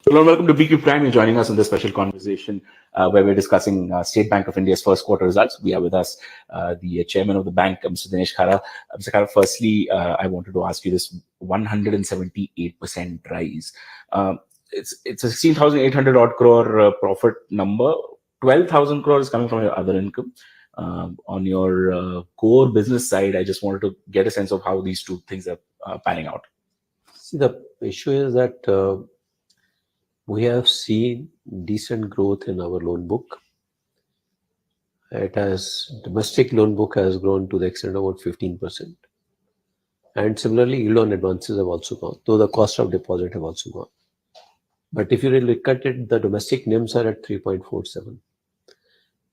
Hello and welcome to BQ Prime. You're joining us in this special conversation where we're discussing State Bank of India's first quarter results. We have with us the chairman of the bank, Mr. Dinesh Kumar. Mr. Khara, firstly, I wanted to ask you this 178% rise. It's a 16,800 odd crore profit number. 12,000 crore is coming from your other income. On your core business side, I just wanted to get a sense of how these two things are panning out. See, the issue is that we have seen decent growth in our loan book. Domestic loan book has grown to the extent of about 15%. And similarly, yield on advances have also gone, though the cost of deposit have also gone. But if you really look at it, the domestic NIMs are at 3.47.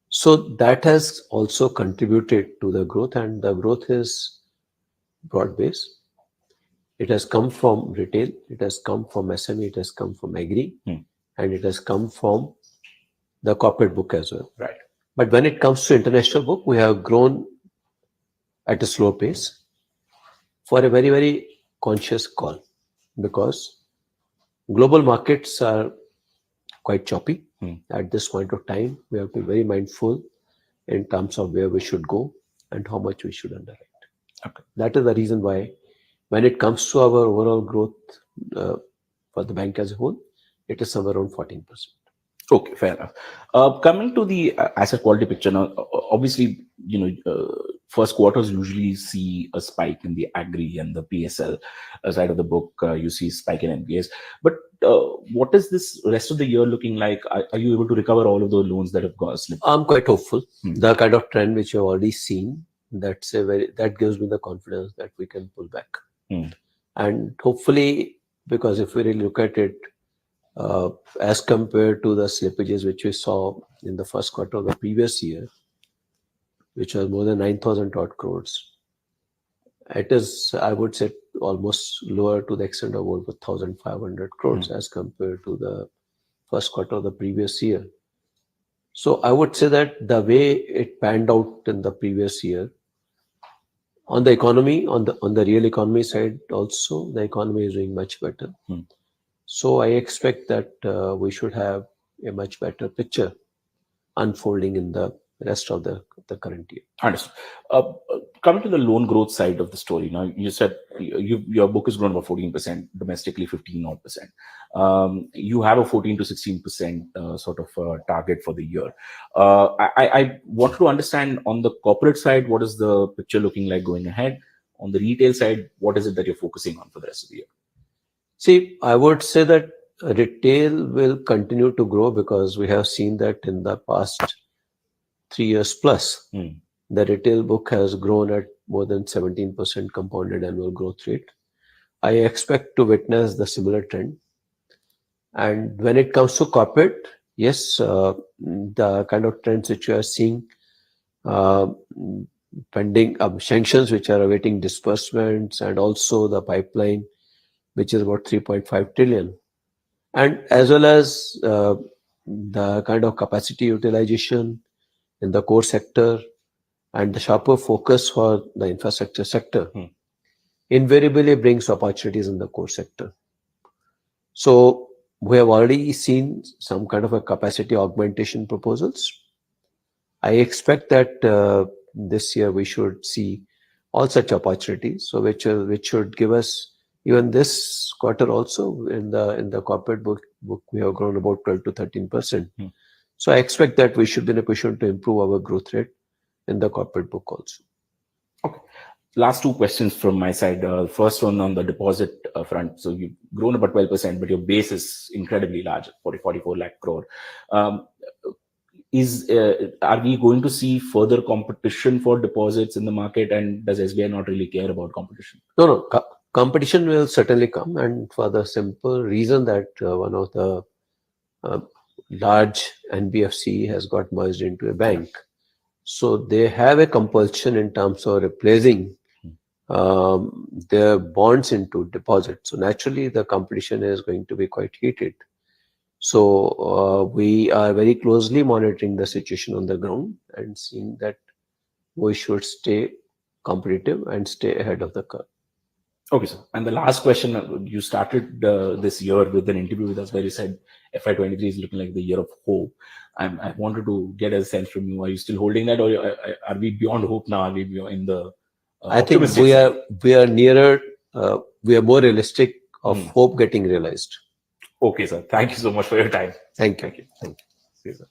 So that has also contributed to the growth, and the growth is broad-based. It has come from retail, it has come from SME, it has come from agri, and it has come from the corporate book as well. Right. But when it comes to international book, we have grown at a slow pace for a very, very conscious call, because global markets are quite choppy. At this point of time, we have to be very mindful in terms of where we should go and how much we should underwrite. Okay. That is the reason why when it comes to our overall growth for the bank as a whole, it is somewhere around 14%. Okay, fair enough. Coming to the asset quality picture now, obviously, first quarters usually see a spike in the agri and the PSL side of the book. You see spike in NPAs. But what is this rest of the year looking like? Are you able to recover all of those loans that have got slipped? I'm quite hopeful. The kind of trend which you've already seen, that gives me the confidence that we can pull back. And hopefully, because if we really look at it, as compared to the slippages which we saw in the first quarter of the previous year, which was more than 9,000 odd crores, it is, I would say, almost lower to the extent of over 1,500 crores as compared to the first quarter of the previous year. So I would say that the way it panned out in the previous year, on the economy, on the real economy side also, the economy is doing much better. So I expect that we should have a much better picture unfolding in the rest of the current year. Understood. Coming to the loan growth side of the story, now you said your book has grown about 14%, domestically 15 odd percent. You have a 14 to 16% sort of target for the year. I want to understand on the corporate side, what is the picture looking like going ahead? On the retail side, what is it that you're focusing on for the rest of the year? See, I would say that retail will continue to grow because we have seen that in the past 3 years plus, the retail book has grown at more than 17% compounded annual growth rate. I expect to witness the similar trend. And when it comes to corporate, yes, the kind of trends which you are seeing, pending sanctions which are awaiting disbursements, and also the pipeline, which is about 3.5 trillion. And as well as the kind of capacity utilization in the core sector and the sharper focus for the infrastructure sector invariably brings opportunities in the core sector. So we have already seen some kind of a capacity augmentation proposals. I expect that this year we should see all such opportunities, so which should give us, even this quarter also, in the corporate book we have grown about 12 to 13%. So I expect that we should be in a position to improve our growth rate in the corporate book also. Okay. Last two questions from my side. First one on the deposit front. So you've grown about 12%, but your base is incredibly large, 44 lakh crore. Are we going to see further competition for deposits in the market, and does SBI not really care about competition? No. Competition will certainly come, and for the simple reason that one of the large NBFC has got merged into a bank. So they have a compulsion in terms of replacing their bonds into deposits. So naturally, the competition is going to be quite heated. So we are very closely monitoring the situation on the ground and seeing that we should stay competitive and stay ahead of the curve. Okay, sir. And the last question, you started this year with an interview with us where you said FY23 is looking like the year of hope. I wanted to get a sense from you. Are you still holding that, or are we beyond hope now? Are we in the I think optimistic side? we are nearer, we are more realistic of hope getting realized. Okay, sir. Thank you so much for your time. Thank you. Thank you. Thank you. See you, sir.